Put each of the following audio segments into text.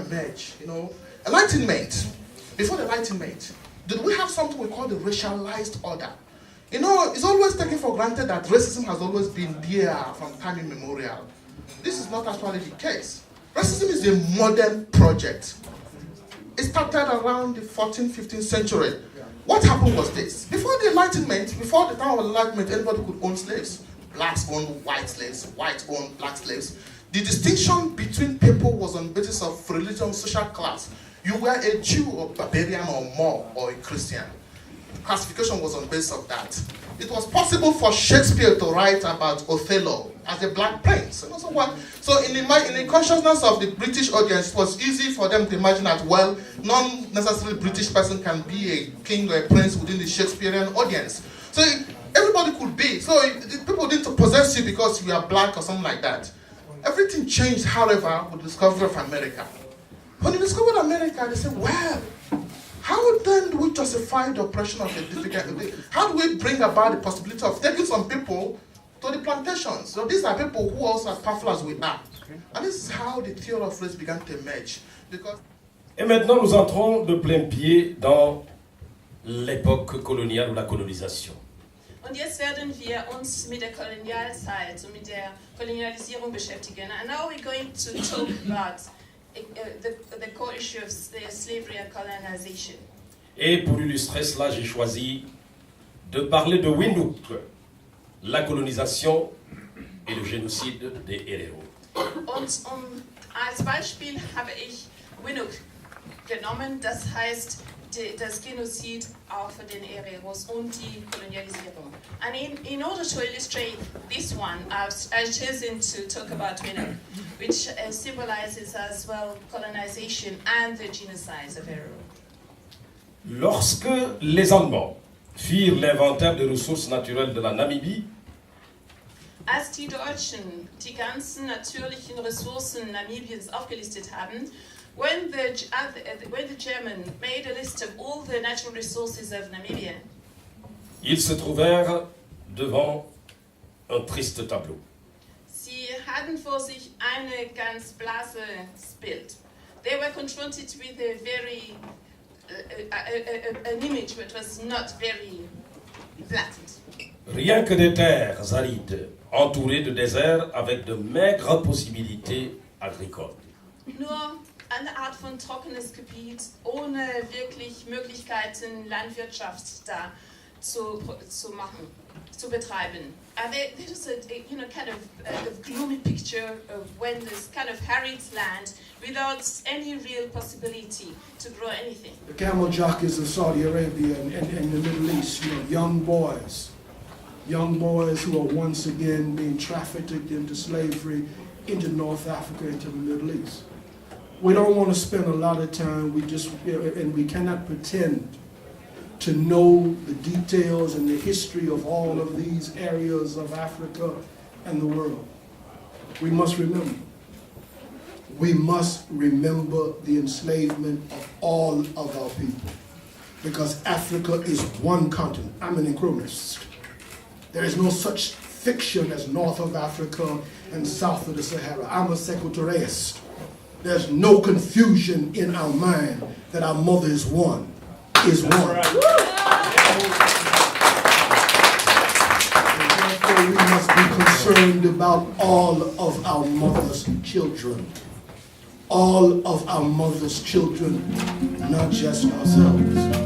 emerge, you know. Enlightenment. Before the Enlightenment, did we have something we call the racialized order? You know, it's always taken for granted that racism has always been there from time immemorial. This is not actually the case. Racism is a modern project. It started around the 14th, 15th century. What happened was this. Before the Enlightenment, before the time of Enlightenment, anybody could own slaves. Blacks owned white slaves, whites owned black slaves. The distinction between people was on the basis of religion, social class. You were a Jew or barbarian or Moor or a Christian. Classification was on the basis of that. It was possible for Shakespeare to write about Othello as a black prince. And also what? So in the consciousness of the British audience, it was easy for them to imagine that, well, non-necessarily British person can be a king or a prince within the Shakespearean audience. So everybody could be. So people didn't possess you because you are black or something like that. Everything changed, however, with the discovery of America. When they discovered America, they said, well, how then do we justify the oppression of the difficult? How do we bring about the possibility of taking some people to the plantations? So these are people who are also as powerful as we are. And this is how the theory of race began to emerge. Et maintenant, nous entrons de plein pied dans l'époque coloniale ou la colonisation. Und jetzt werden wir uns mit der Kolonialzeit und mit der Kolonialisierung beschäftigen. And now we're going to talk about the core issue of slavery and colonization. Et pour illustrer cela, j'ai choisi de parler de Windhoek, la colonisation et le génocide des Herero. Und als Beispiel habe ich Windhoek genommen, das heißt das Genozid auch für den Hereros und die Kolonialisierung. And in order to illustrate this one, I've chosen to talk about Windhoek, which symbolizes as well colonization and the genocide of Herero. Lorsque les Allemands firent l'inventaire des ressources naturelles de la Namibie, als die Deutschen die ganzen natürlichen Ressourcen Namibiens aufgelistet haben, when the Germans made a list of all the natural resources of Namibia, ils se trouvèrent devant un triste tableau. Sie hatten vor sich eine ganz blasses Bild. They were confronted with a very an image which was not very blatant. Rien que des terres arides, entourées de déserts avec de maigres possibilités agricoles. Nur eine Art von trockenes Gebiet ohne wirklich Möglichkeiten, Landwirtschaft da zu machen, zu betreiben. There was a kind of a gloomy picture of when this kind of arid land without any real possibility to grow anything. The camel jockeys of Saudi Arabia and the Middle East, young boys who are once again being trafficked into slavery into North Africa, into the Middle East. We don't want to spend a lot of time, and we cannot pretend to know the details and the history of all of these areas of Africa and the world. We must remember the enslavement of all of our people, because Africa is one continent. I'm an economist. There is no such fiction as north of Africa and south of the Sahara. I'm a secularist. There's no confusion in our mind that our mother is one. Therefore, we must be concerned about all of our mother's children. All of our mother's children, not just ourselves.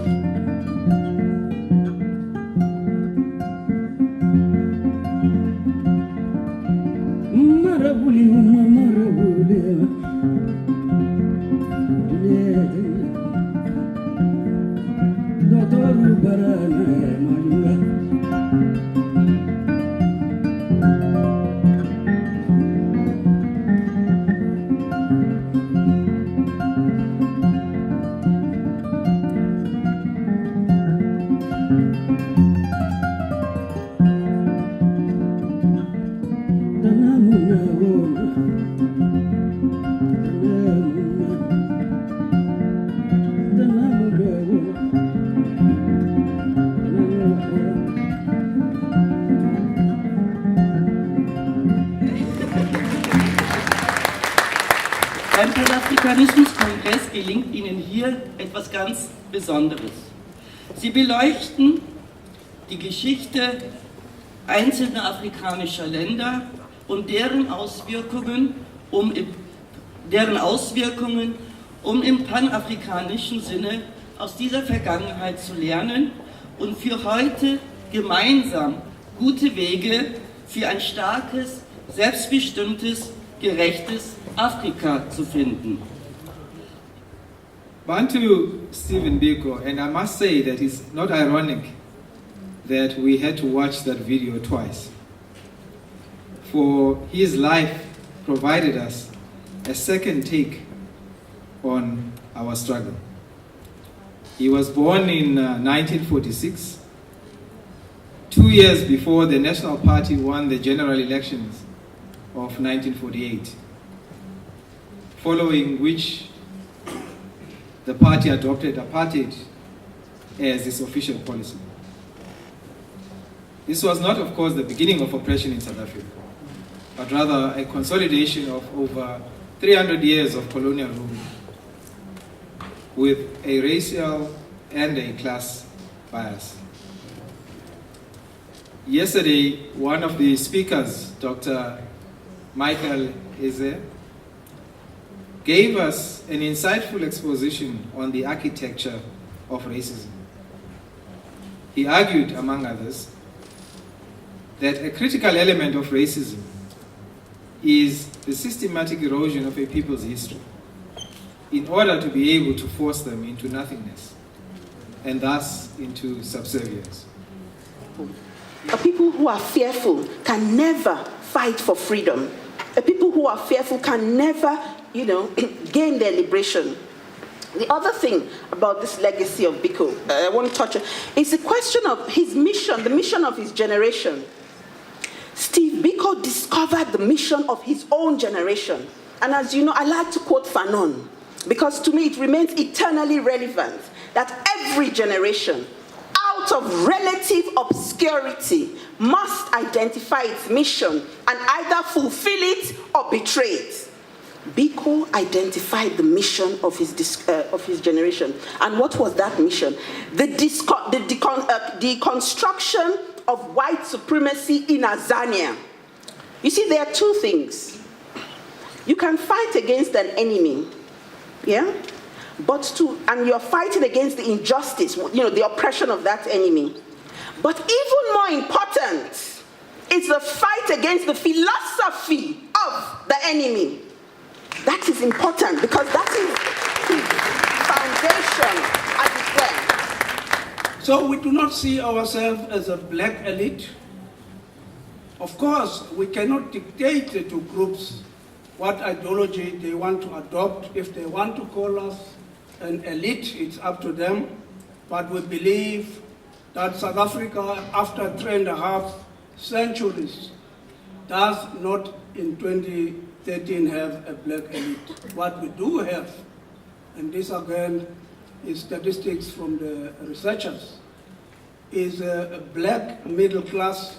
Panafrikanismus-Kongress gelingt Ihnen hier etwas ganz Besonderes. Sie beleuchten die Geschichte einzelner afrikanischer Länder und deren Auswirkungen, um im panafrikanischen Sinne aus dieser Vergangenheit zu lernen und für heute gemeinsam gute Wege für ein starkes, selbstbestimmtes, gerechtes Afrika zu finden. Bantu Stephen Biko, and I must say that it's not ironic that we had to watch that video twice. For his life provided us a second take on our struggle. He was born in 1946, 2 years before the National Party won the general elections of 1948, following which the party adopted apartheid as its official policy. This was not, of course, the beginning of oppression in South Africa, but rather a consolidation of over 300 years of colonial rule with a racial and a class bias. Yesterday, one of the speakers, Dr. Michael Eze, gave us an insightful exposition on the architecture of racism. He argued, among others, that a critical element of racism is the systematic erosion of a people's history in order to be able to force them into nothingness and thus into subservience. A people who are fearful can never fight for freedom. A people who are fearful can never, gain their liberation. The other thing about this legacy of Biko, I want to touch on, is the question of his mission, the mission of his generation. Steve Biko discovered the mission of his own generation. And as you know, I like to quote Fanon, because to me it remains eternally relevant that every generation, out of relative obscurity, must identify its mission and either fulfill it or betray it. Biko identified the mission of his generation. And what was that mission? The deconstruction of white supremacy in Azania. You see, there are two things. You can fight against an enemy, yeah? And you're fighting against the injustice, the oppression of that enemy. But even more important is the fight against the philosophy of the enemy. That is important because that is the foundation, as it were. So we do not see ourselves as a black elite. Of course, we cannot dictate to groups what ideology they want to adopt. If they want to call us an elite, it's up to them. But we believe that South Africa, after 3.5 centuries, does not in 2013 have a black elite. What we do have, and this again is statistics from the researchers, is a black middle class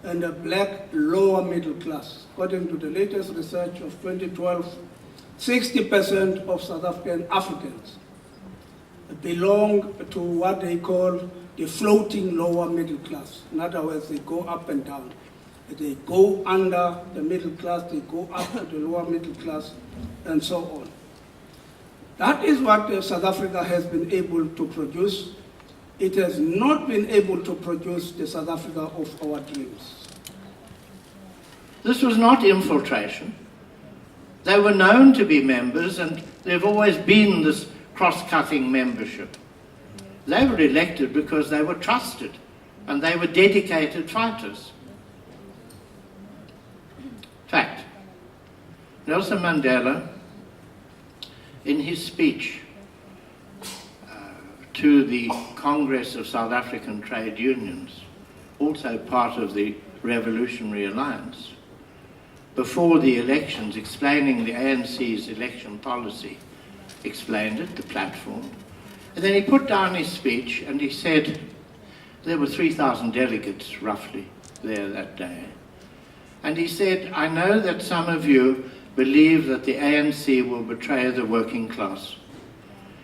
and a black lower middle class. According to the latest research of 2012, 60% of South Africans belong to what they call the floating lower middle class. In other words, they go up and down. They go under the middle class, they go up to the lower middle class, and so on. That is what South Africa has been able to produce. It has not been able to produce the South Africa of our dreams. This was not infiltration. They were known to be members, and there have always been this cross-cutting membership. They were elected because they were trusted, and they were dedicated fighters. Fact, Nelson Mandela, in his speech to the Congress of South African Trade Unions, also part of the Revolutionary Alliance, before the elections, explaining the ANC's election policy, explained it, the platform, and then he put down his speech and he said, there were 3,000 delegates roughly there that day, and he said, I know that some of you believe that the ANC will betray the working class.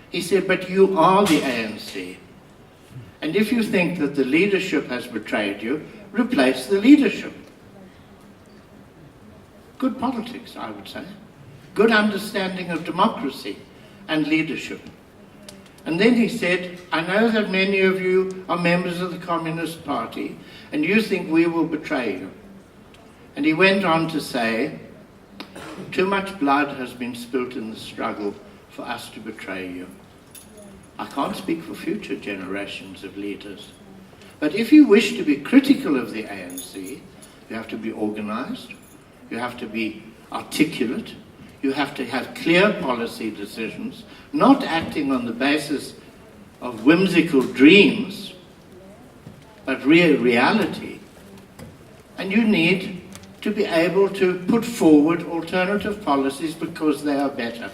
He said, but you are the ANC. And if you think that the leadership has betrayed you, replace the leadership. Good politics, I would say. Good understanding of democracy and leadership. And then he said, I know that many of you are members of the Communist Party and you think we will betray you. And he went on to say, too much blood has been spilt in the struggle for us to betray you. I can't speak for future generations of leaders. But if you wish to be critical of the ANC, you have to be organized, you have to be articulate, you have to have clear policy decisions, not acting on the basis of whimsical dreams, but real reality. And you need to be able to put forward alternative policies because they are better.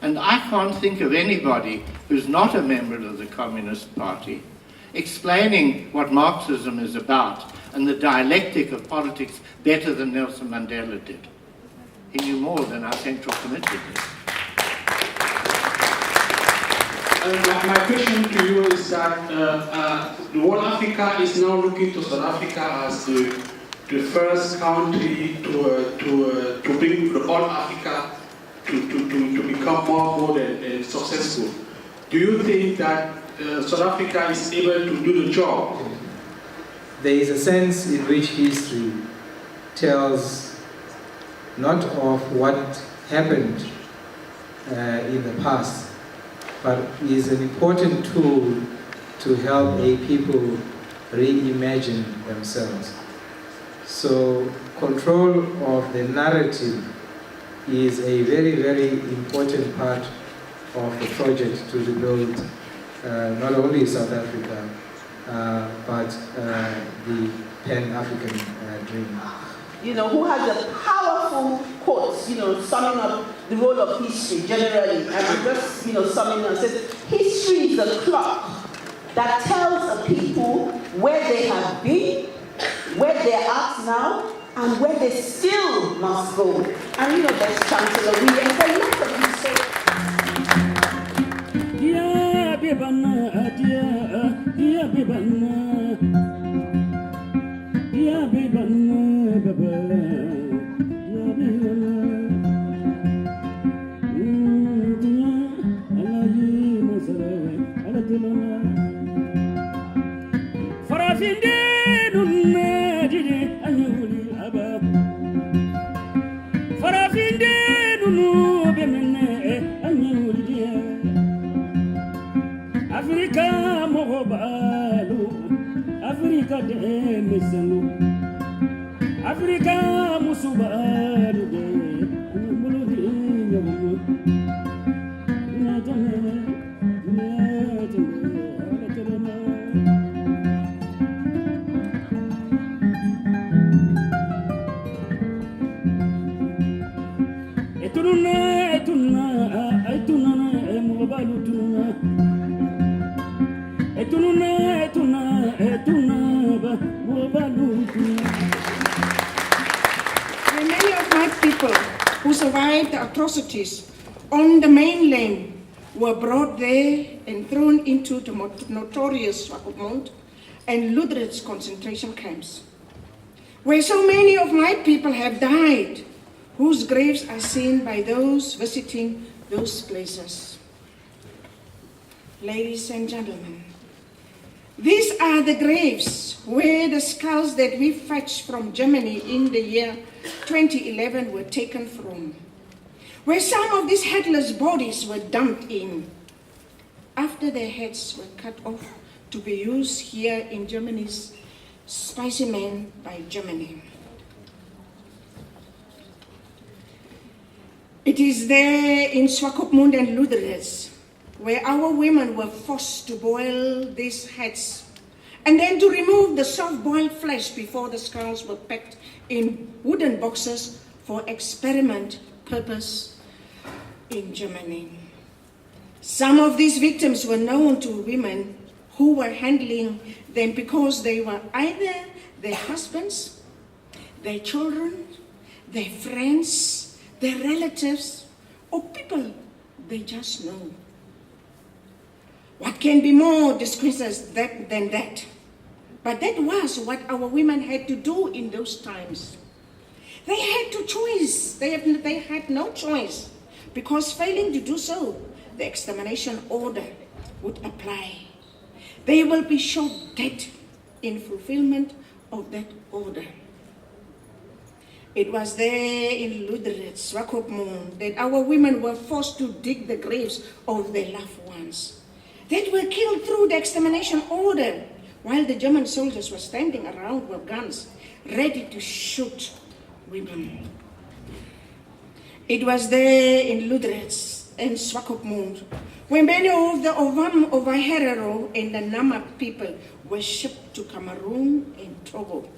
And I can't think of anybody who's not a member of the Communist Party explaining what Marxism is about and the dialectic of politics better than Nelson Mandela did. He knew more than our Central Committee did. My question to you is that the world Africa is now looking to South Africa as the first country to bring the whole Africa to become more bold and successful. Do you think that South Africa is able to do the job? There is a sense in which history tells not of what happened in the past, but is an important tool to help a people reimagine themselves. So control of the narrative is a very, very important part of the project to rebuild not only South Africa, but the Pan-African dream. You know, who has a powerful quote, you know, summing up the role of history generally, and I'm just, you know, summing up, says, history is a clock that tells a people where they have been, where they are at now, and where they still must go. And you know, there's Chancellor William, there's a lot of these stories. Africa mobalu, Africa de mesanu, Africa musubalu de muludi yamu. Many of my people who survived the atrocities on the mainland were brought there and thrown into the notorious Swakopmund and Luderitz concentration camps, where so many of my people have died, whose graves are seen by those visiting those places. Ladies and gentlemen, these are the graves where the skulls that we fetched from Germany in the year 2011 were taken from, where some of these headless bodies were dumped in after their heads were cut off to be used here in Germany's specimen by Germany. It is there in Swakopmund and Luderitz where our women were forced to boil these heads and then to remove the soft-boiled flesh before the skulls were packed in wooden boxes for experiment purpose in Germany. Some of these victims were known to women who were handling them because they were either their husbands, their children, their friends, their relatives, or people they just know. What can be more disgracious than that? But that was what our women had to do in those times. They had to choose. They had no choice, because failing to do so, the extermination order would apply. They will be shot dead in fulfillment of that order. It was there in Lüderitz, Swakopmund, that our women were forced to dig the graves of their loved ones that were killed through the extermination order, while the German soldiers were standing around with guns, ready to shoot women. It was there in Lüderitz and Swakopmund, where many of the Ovaherero and the Nama people were shipped to Cameroon and Togo,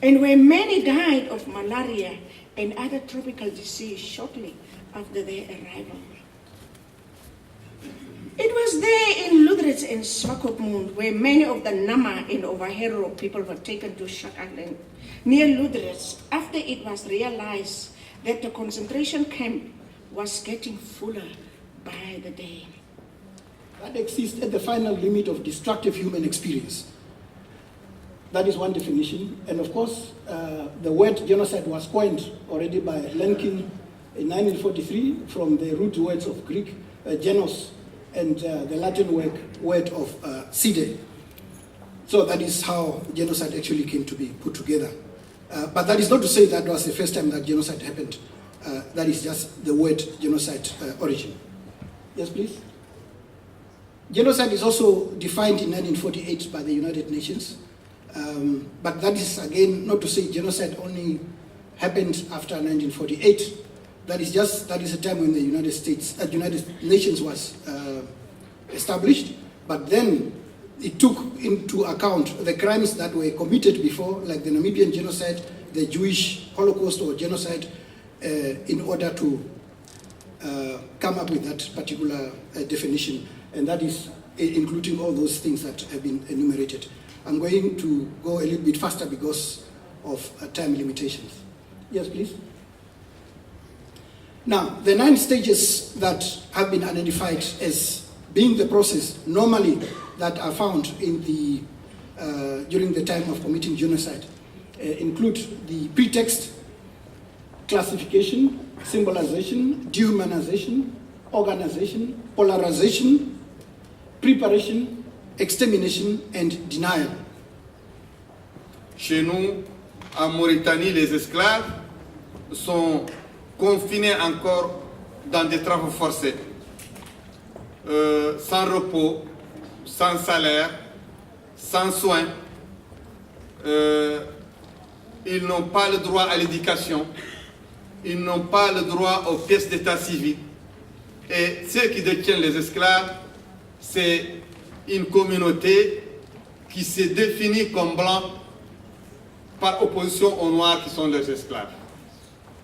and where many died of malaria and other tropical disease shortly after their arrival. It was there in Lüderitz and Swakopmund where many of the Nama and Ovaherero people were taken to Shakaland near Lüderitz after it was realized that the concentration camp was getting fuller by the day. That exists at the final limit of destructive human experience. That is one definition. And of course, the word genocide was coined already by Lenkin in 1943 from the root words of Greek, genos, and the Latin word of side. So that is how genocide actually came to be put together. But that is not to say that was the first time that genocide happened. That is just the word genocide origin. Yes, please. Genocide is also defined in 1948 by the United Nations. But that is, again, not to say genocide only happened after 1948. That is a time when the United Nations was established, but then it took into account the crimes that were committed before, like the Namibian genocide, the Jewish Holocaust or genocide, in order to come up with that particular definition, and that is including all those things that have been enumerated. I'm going to go a little bit faster because of time limitations. Yes, please. Now, the 9 stages that have been identified as being the process normally that are found in the during the time of committing genocide include the pretext, classification, symbolization, dehumanization, organization, polarization, preparation, extermination, and denial. Chez nous, en Mauritanie, les esclaves sont confinés encore dans des travaux forcés, sans repos, sans salaire, sans soins. Ils n'ont pas le droit à l'éducation, ils n'ont pas le droit aux pièces d'état civil. Et ceux qui détiennent les esclaves, c'est une communauté qui se définit comme blanc par opposition aux noirs qui sont leurs esclaves.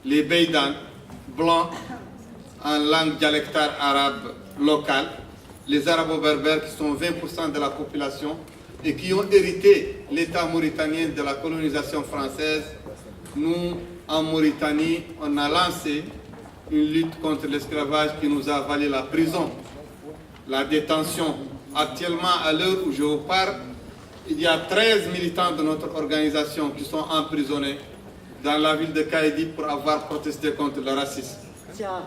Les Beydans, blancs en langue dialectale arabe locale, les arabo-berbères qui sont 20% de la population et qui ont hérité l'État mauritanien de la colonisation française. Nous, en Mauritanie, on a lancé une lutte contre l'esclavage qui nous a valu la prison, la détention. Actuellement, à l'heure où je vous parle, il y a 13 militants de notre organisation qui sont emprisonnés dans la ville de Kaidi pour avoir protesté contre le racisme. Ja,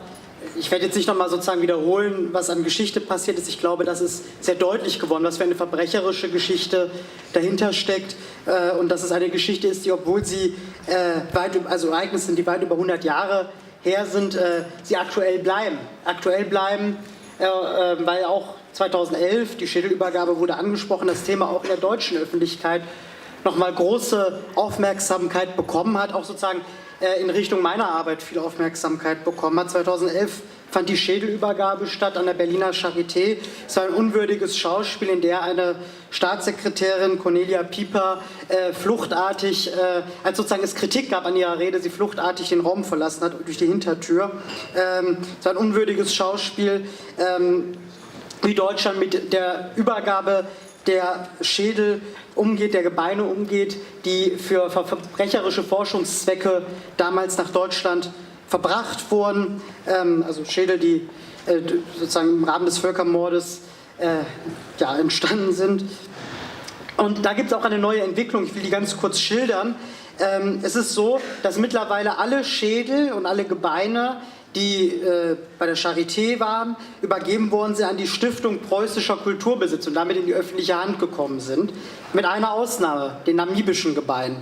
ich werde jetzt nicht nochmal sozusagen wiederholen, was an Geschichte passiert ist. Ich glaube, das ist sehr deutlich geworden, was für eine verbrecherische Geschichte dahinter steckt. Und dass es eine Geschichte ist, die, obwohl sie Ereignisse sind, die weit über 100 Jahre her sind, sie aktuell bleiben. Aktuell bleiben, weil auch 2011, die Schädelübergabe wurde angesprochen, das Thema auch in der deutschen Öffentlichkeit nochmal große Aufmerksamkeit bekommen hat, auch sozusagen in Richtung meiner Arbeit viel Aufmerksamkeit bekommen hat. 2011 fand die Schädelübergabe statt an der Berliner Charité. Es war ein unwürdiges Schauspiel, in der eine Staatssekretärin, Cornelia Pieper, fluchtartig, als sozusagen es Kritik gab an ihrer Rede, sie fluchtartig den Raum verlassen hat durch die Hintertür. Es war ein unwürdiges Schauspiel, wie Deutschland mit der Übergabe der Schädel umgeht, der Gebeine umgeht, die für verbrecherische Forschungszwecke damals nach Deutschland verbracht wurden, also Schädel, die sozusagen im Rahmen des Völkermordes entstanden sind. Und da gibt es auch eine neue Entwicklung, ich will die ganz kurz schildern. Es ist so, dass mittlerweile alle Schädel und alle Gebeine, die bei der Charité waren, übergeben worden sind an die Stiftung Preußischer Kulturbesitz und damit in die öffentliche Hand gekommen sind. Mit einer Ausnahme, den namibischen Gebeinen.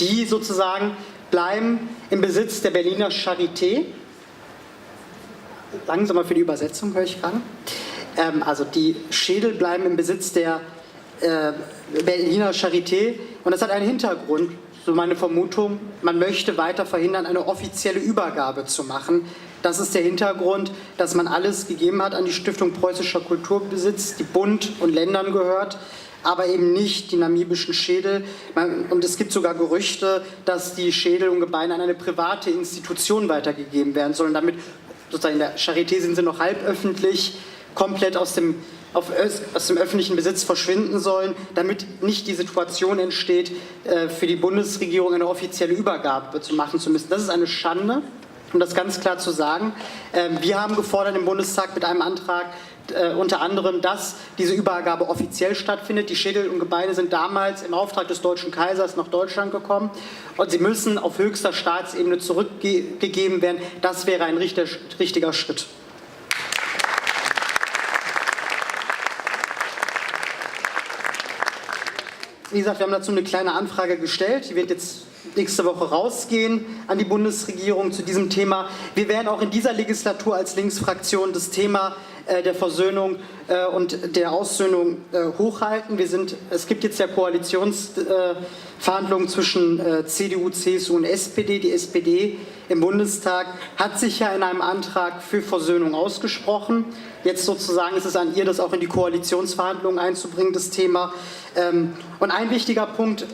Die sozusagen bleiben im Besitz der Berliner Charité. Langsam für die Übersetzung, höre ich gerade. Also die Schädel bleiben im Besitz der Berliner Charité und das hat einen Hintergrund, so meine Vermutung, man möchte weiter verhindern, eine offizielle Übergabe zu machen. Das ist der Hintergrund, dass man alles gegeben hat an die Stiftung Preußischer Kulturbesitz, die Bund und Ländern gehört, aber eben nicht die namibischen Schädel. Und es gibt sogar Gerüchte, dass die Schädel und Gebeine an eine private Institution weitergegeben werden sollen. Damit sozusagen in der Charité sind sie noch halböffentlich, komplett aus dem öffentlichen Besitz verschwinden sollen, damit nicht die Situation entsteht, für die Bundesregierung eine offizielle Übergabe machen zu müssen. Das ist eine Schande, um das ganz klar zu sagen. Wir haben gefordert im Bundestag mit einem Antrag unter anderem, dass diese Übergabe offiziell stattfindet. Die Schädel und Gebeine sind damals im Auftrag des Deutschen Kaisers nach Deutschland gekommen und sie müssen auf höchster Staatsebene zurückgegeben werden. Das wäre ein richtiger Schritt. Wie gesagt, wir haben dazu eine kleine Anfrage gestellt, die wird jetzt nächste Woche rausgehen an die Bundesregierung zu diesem Thema. Wir werden auch in dieser Legislatur als Linksfraktion das Thema der Versöhnung und der Aussöhnung hochhalten. Es gibt jetzt ja Koalitionsverhandlungen zwischen CDU, CSU und SPD. Die SPD im Bundestag hat sich ja in einem Antrag für Versöhnung ausgesprochen. Jetzt sozusagen ist es an ihr, das auch in die Koalitionsverhandlungen einzubringen, das Thema. Und ein wichtiger Punkt,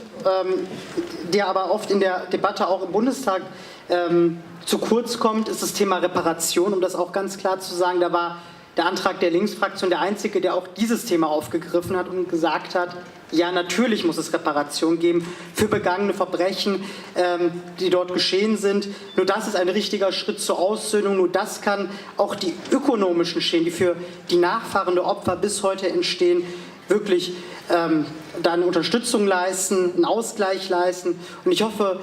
der aber oft in der Debatte auch im Bundestag zu kurz kommt, ist das Thema Reparation. Um das auch ganz klar zu sagen, da war der Antrag der Linksfraktion der einzige, der auch dieses Thema aufgegriffen hat und gesagt hat, ja, natürlich muss es Reparation geben für begangene Verbrechen, die dort geschehen sind. Nur das ist ein richtiger Schritt zur Aussöhnung. Nur das kann auch die ökonomischen Schäden, die für die Nachfahren der Opfer bis heute entstehen, wirklich da eine Unterstützung leisten, einen Ausgleich leisten. Und ich hoffe,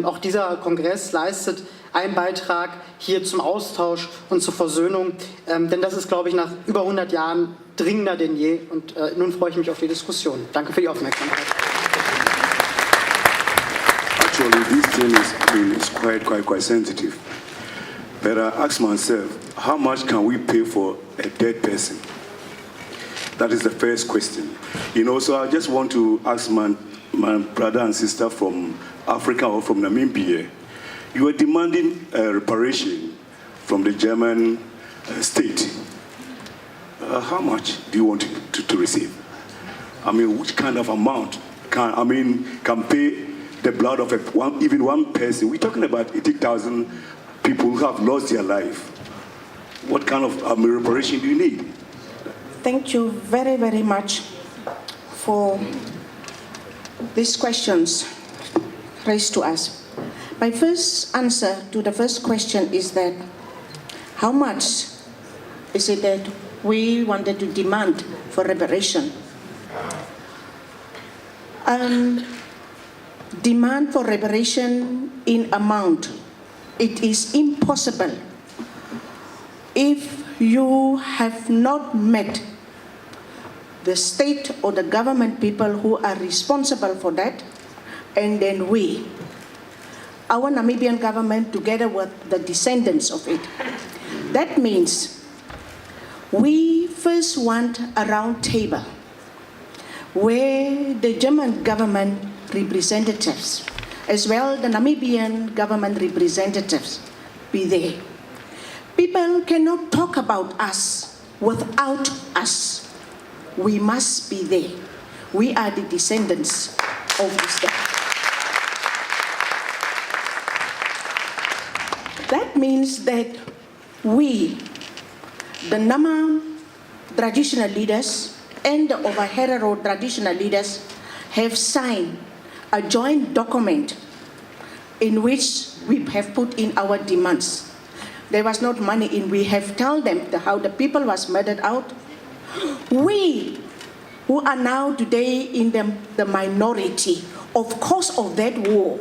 auch dieser Kongress leistet einen Beitrag hier zum Austausch und zur Versöhnung. Denn das ist, glaube ich, nach über 100 Jahren dringender denn je. Und nun freue ich mich auf die Diskussion. Danke für die Aufmerksamkeit. Actually, this thing is quite sensitive. But I ask myself, how much can we pay for a dead person? That is the first question. So I just want to ask my brother and sister from Africa or from Namibia. You are demanding reparation from the German state. How much do you want to receive? I mean, which kind of amount can pay the blood of even one person? We're talking about 80,000 people who have lost their life. What kind of reparation do you need? Thank you very, very much for these questions raised to us. My first answer to the first question is that how much is it that we wanted to demand for reparation? Demand for reparation in amount, it is impossible if you have not met the state or the government people who are responsible for that, and then our Namibian government together with the descendants of it. That means we first want a round table where the German government representatives as well the Namibian government representatives be there. People cannot talk about us without us. We must be there. We are the descendants of this day. That means that we, the Nama traditional leaders and the Ovaherero traditional leaders, have signed a joint document in which we have put in our demands. There was not money in. We have told them how the people was murdered out. We, who are now today in the minority, of course of that war,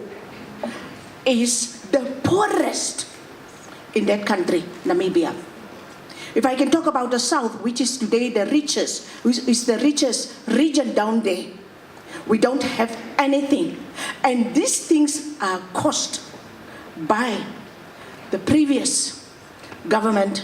is the poorest in that country, Namibia. If I can talk about the south, which is today the richest, which is the richest region down there, we don't have anything. And these things are caused by the previous government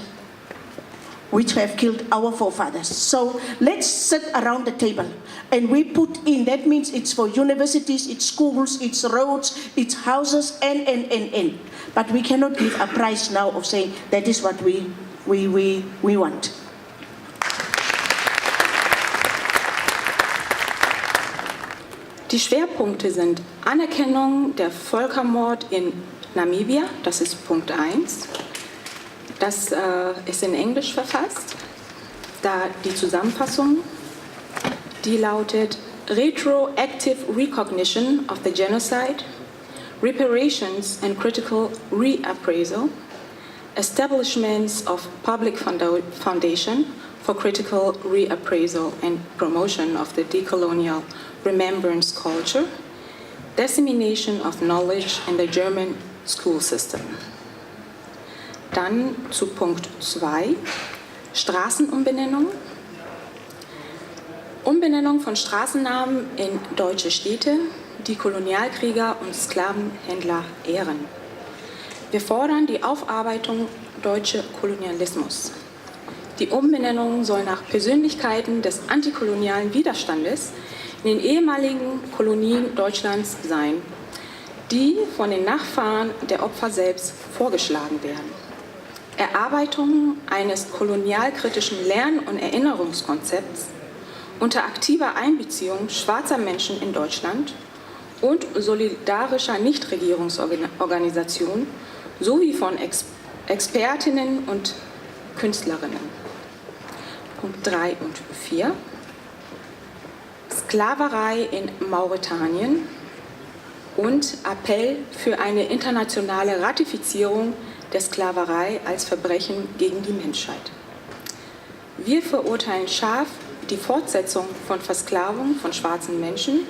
which have killed our forefathers. So let's sit around the table and we put in, that means it's for universities, it's schools, it's roads, it's houses, and. But we cannot give a price now of saying that is what we want. Die Schwerpunkte sind Anerkennung der Völkermord in Namibia, das ist Punkt 1. Das ist in Englisch verfasst. Da die Zusammenfassung, die lautet Retroactive Recognition of the Genocide, Reparations and Critical Reappraisal, Establishments of Public Foundation for Critical Reappraisal and Promotion of the Decolonial Remembrance Culture, Dissemination of Knowledge in the German School System. Dann zu Punkt 2, Straßenumbenennung. Umbenennung von Straßennamen in deutsche Städte, die Kolonialkrieger und Sklavenhändler ehren. Wir fordern die Aufarbeitung deutschen Kolonialismus. Die Umbenennung soll nach Persönlichkeiten des antikolonialen Widerstandes in den ehemaligen Kolonien Deutschlands sein, die von den Nachfahren der Opfer selbst vorgeschlagen werden. Erarbeitung eines kolonialkritischen Lern- und Erinnerungskonzepts unter aktiver Einbeziehung schwarzer Menschen in Deutschland und solidarischer Nichtregierungsorganisationen sowie von Expertinnen und Künstlerinnen. Punkt 3 und 4. Sklaverei in Mauretanien und Appell für eine internationale Ratifizierung der Sklaverei als Verbrechen gegen die Menschheit. Wir verurteilen scharf die Fortsetzung von Versklavung von schwarzen Menschen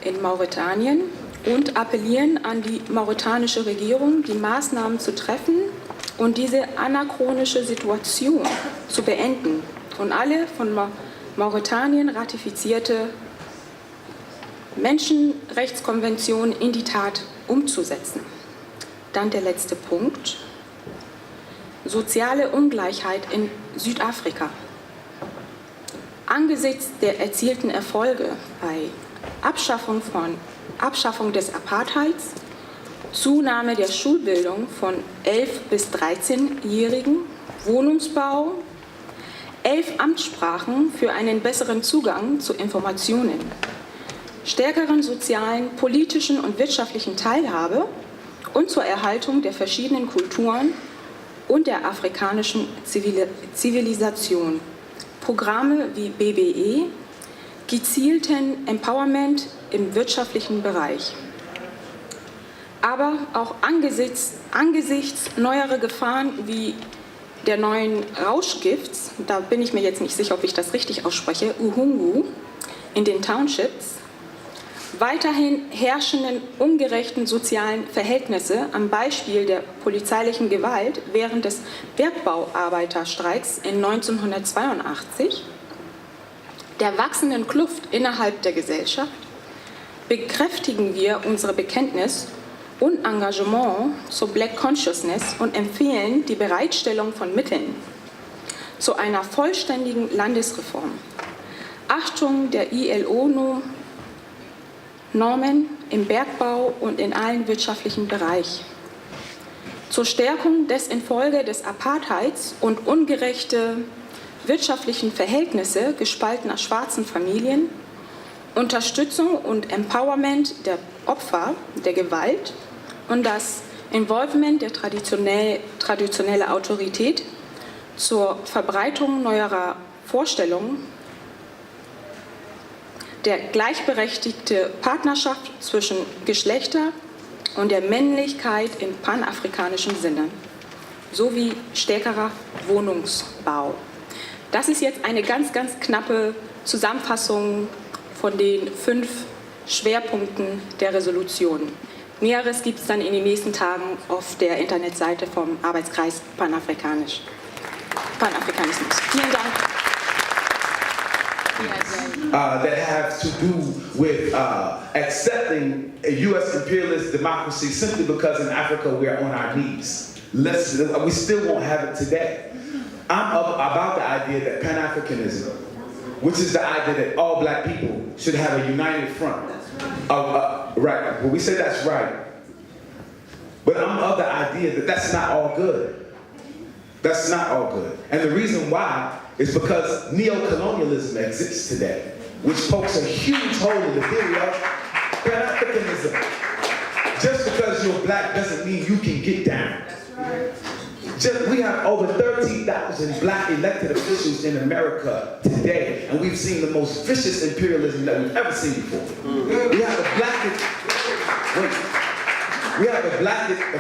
in Mauretanien und appellieren an die mauretanische Regierung, die Maßnahmen zu treffen und diese anachronische Situation zu beenden und alle von Mauretanien ratifizierte Menschenrechtskonventionen in die Tat umzusetzen. Dann der letzte Punkt. Soziale Ungleichheit in Südafrika. Angesichts der erzielten Erfolge bei Abschaffung des Apartheids, Zunahme der Schulbildung von 11- bis 13-Jährigen, Wohnungsbau, 11 Amtssprachen für einen besseren Zugang zu Informationen, stärkeren sozialen, politischen und wirtschaftlichen Teilhabe und zur Erhaltung der verschiedenen Kulturen und der afrikanischen Zivilisation. Programme wie BBE, gezielten Empowerment im wirtschaftlichen Bereich. Aber auch angesichts neuerer Gefahren wie der neuen Rauschgifts, da bin ich mir jetzt nicht sicher, ob ich das richtig ausspreche, Uhungu, in den Townships, weiterhin herrschenden ungerechten sozialen Verhältnisse am Beispiel der polizeilichen Gewalt während des Bergbauarbeiterstreiks in 1982, der wachsenden Kluft innerhalb der Gesellschaft, bekräftigen wir unsere Bekenntnis und Engagement zur Black Consciousness und empfehlen die Bereitstellung von Mitteln zu einer vollständigen Landesreform, Achtung der ILO-Normen im Bergbau und in allen wirtschaftlichen Bereichen, zur Stärkung des infolge des Apartheids und ungerechte wirtschaftlichen Verhältnisse gespaltener schwarzen Familien, Unterstützung und Empowerment der Opfer der Gewalt und das Involvement der traditionellen Autorität zur Verbreitung neuerer Vorstellungen, der gleichberechtigte Partnerschaft zwischen Geschlechter und der Männlichkeit im panafrikanischen Sinne sowie stärkerer Wohnungsbau. Das ist jetzt eine ganz, ganz knappe Zusammenfassung von den 5 Schwerpunkten der Resolution. Näheres gibt es dann in den nächsten Tagen auf der Internetseite vom Arbeitskreis Panafrikanismus. Vielen Dank. That have to do with accepting a U.S. imperialist democracy simply because in Africa we're on our knees. We still won't have it today. I'm about the idea that Pan-Africanism, which is the idea that all black people should have a united front. Right, well, we say that's right. But I'm of the idea that that's not all good. That's not all good. And the reason why is because neo-colonialism exists today, which pokes a huge hole in the theory of Pan-Africanism. Just because you're black doesn't mean you can get down. We have over 30,000 black elected officials in America today, and we've seen the most vicious imperialism that we've ever seen before. We have a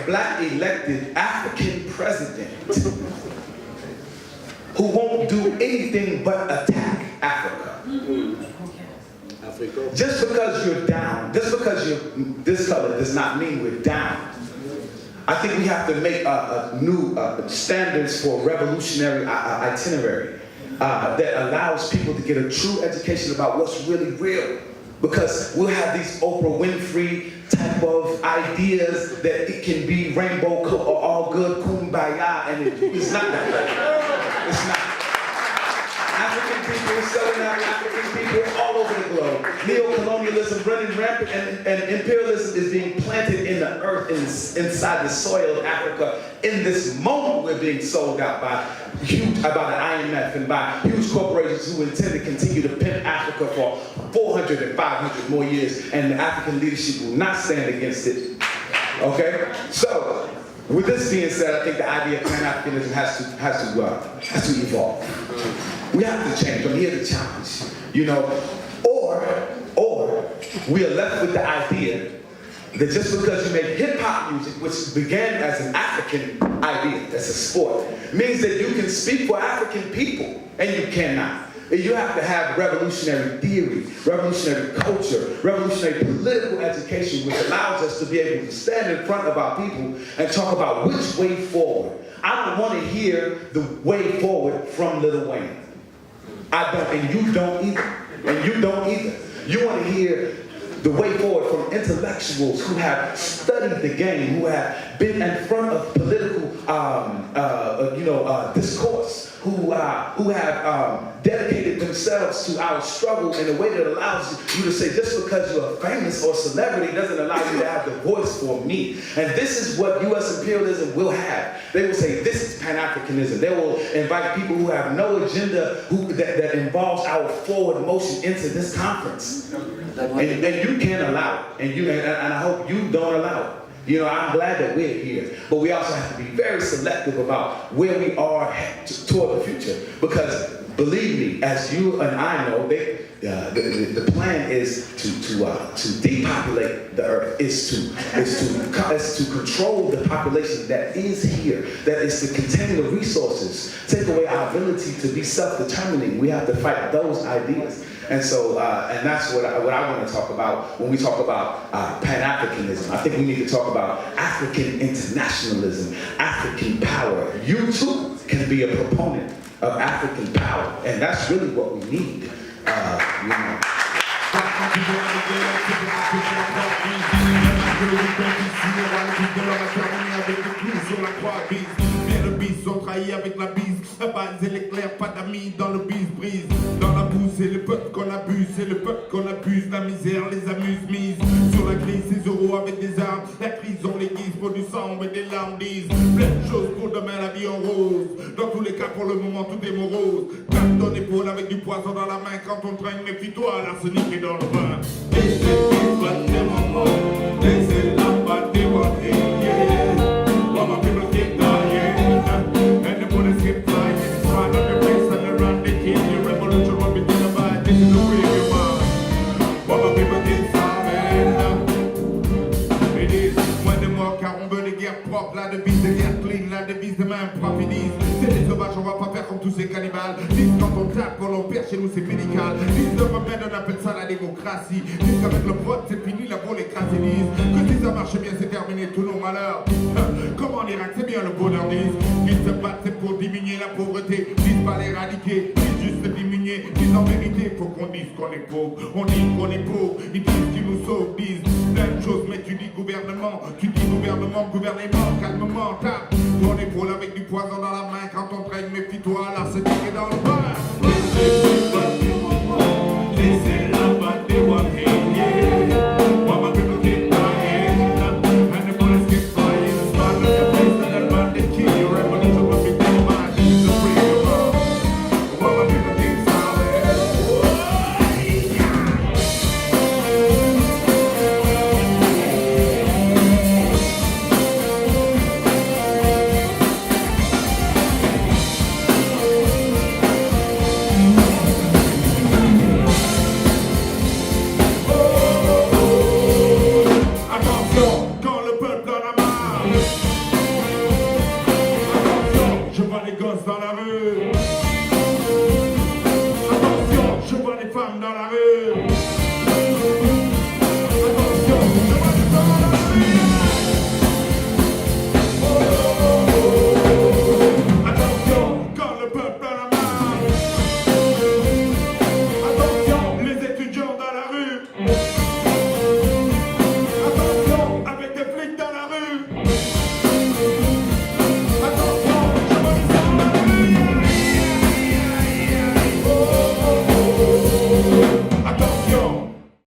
black elected African president who won't do anything but attack Africa. Just because you're down, just because you're this color does not mean we're down. I think we have to make new standards for revolutionary itinerary that allows people to get a true education about what's really real. Because we'll have these Oprah Winfrey type of ideas that it can be rainbow or all good kumbaya, and it's not that way. It's not. African people selling out African people all over the globe. Neo-colonialism running rampant and imperialism is being planted in the earth inside the soil of Africa. In this moment we're being sold out by the IMF and by huge corporations who intend to continue to pimp Africa for 400 and 500 more years, and the African leadership will not stand against it. Okay? So, with this being said, I think the idea of Pan-Africanism has to evolve. We have to change. I'm here to challenge, you know, or we are left with the idea that just because you make hip-hop music, which began as an African idea, as a sport, means that you can speak for African people, and you cannot. You have to have revolutionary theory, revolutionary culture, revolutionary political education, which allows us to be able to stand in front of our people and talk about which way forward. I don't want to hear the way forward from Lil Wayne. I don't, and you don't either. And you don't either. You want to hear the way forward from intellectuals who have studied the game, who have been in front of political, discourse, who have dedicated themselves to our struggle in a way that allows you to say, just because you're famous or celebrity doesn't allow you to have the voice for me. And this is what U.S. imperialism will have. They will say, this is Pan-Africanism. They will invite people who have no agenda that involves our forward motion into this conference. And you can't allow it. And I hope you don't allow it. You know, I'm glad that we're here, but we also have to be very selective about where we are toward the future. Because believe me, as you and I know, the plan is to depopulate the earth, is to control the population that is here, that is to contain the resources, take away our ability to be self-determining. We have to fight those ideas. And so, and that's what I want to talk about when we talk about Pan-Africanism. I think we need to talk about African internationalism, African power. You too can be a proponent of African power, and that's really what we need. You know. Ont trahi avec la bise, la base et l'éclair, pas d'amis dans le bise-brise. Dans la bouse, c'est le peuple qu'on abuse, c'est le peuple qu'on abuse. La misère les amuse, mise sur la crise, ces euros avec des armes. La crise, on les guise pour du sang et des larmes disent. Plein de choses pour demain, la vie en rose. Dans tous les cas, pour le moment, tout est morose. Tape ton épaule avec du poison dans la main. Quand on traîne, méfie-toi, l'arsenic est dans le vin. Et c'est pas des moments, et c'est la pas des moments. All my people keep dying, and the bullets keep flying. It's right on the place and around the kill. The revolution will be done. This is the real man. All my people keep dying. It is c'est cannibale. Disent quand on tape, quand on perd chez nous c'est médical. Disent de remède, on appelle ça la démocratie. Disent qu'avec le vote c'est fini, la vol est crassée. Disent que si ça marche bien c'est terminé tous nos malheurs. Comme en Irak c'est bien le bonheur. Disent se battent c'est pour diminuer la pauvreté. Disent pas l'éradiquer, disent juste diminuer. Disent en vérité faut qu'on dise qu'on est pauvre. On dit qu'on est pauvre, ils disent qu'ils nous sauvent. Disent plein de choses mais tu dis gouvernement. Tu dis gouvernement, gouvernement, calmement tape. Ton épaule avec du poison dans la main quand on traîne, méfie-toi, là c'est dans le bas.